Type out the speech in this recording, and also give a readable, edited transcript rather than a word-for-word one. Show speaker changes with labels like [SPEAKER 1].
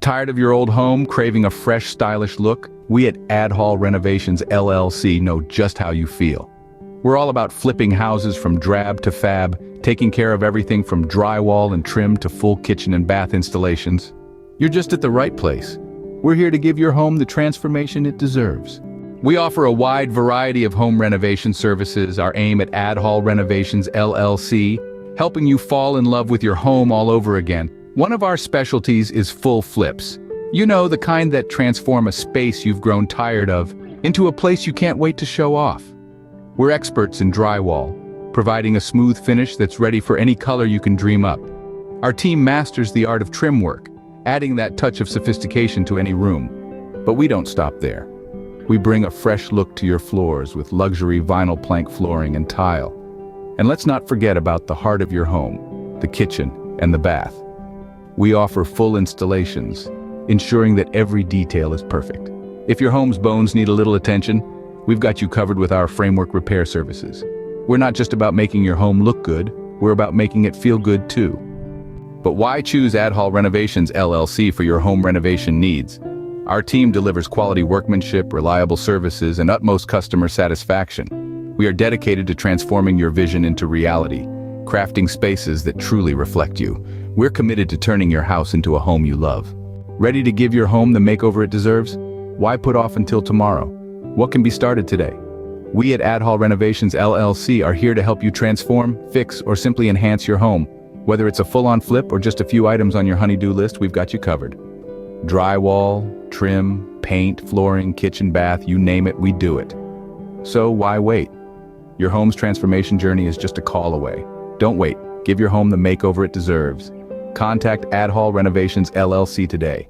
[SPEAKER 1] Tired of your old home, craving a fresh, stylish look? We at Adhall Renovations LLC know just how you feel. We're all about flipping houses from drab to fab, taking care of everything from drywall and trim to full kitchen and bath installations. You're just at the right place. We're here to give your home the transformation it deserves. We offer a wide variety of home renovation services. Our aim at Adhall Renovations LLC, helping you fall in love with your home all over again. One of our specialties is full flips. You know, the kind that transform a space you've grown tired of into a place you can't wait to show off. We're experts in drywall, providing a smooth finish that's ready for any color you can dream up. Our team masters the art of trim work, adding that touch of sophistication to any room. But we don't stop there. We bring a fresh look to your floors with luxury vinyl plank flooring and tile. And let's not forget about the heart of your home, the kitchen and the bath. We offer full installations, ensuring that every detail is perfect. If your home's bones need a little attention, we've got you covered with our framework repair services. We're not just about making your home look good, we're about making it feel good too. But why choose Adhall Renovations LLC for your home renovation needs? Our team delivers quality workmanship, reliable services, and utmost customer satisfaction. We are dedicated to transforming your vision into reality, crafting spaces that truly reflect you. We're committed to turning your house into a home you love. Ready to give your home the makeover it deserves? Why put off until tomorrow? What can be started today? We at Adhall Renovations LLC are here to help you transform, fix, or simply enhance your home. Whether it's a full-on flip or just a few items on your honey-do list, we've got you covered. Drywall, trim, paint, flooring, kitchen, bath, you name it, we do it. So why wait? Your home's transformation journey is just a call away. Don't wait. Give your home the makeover it deserves. Contact Adhall Renovations LLC today.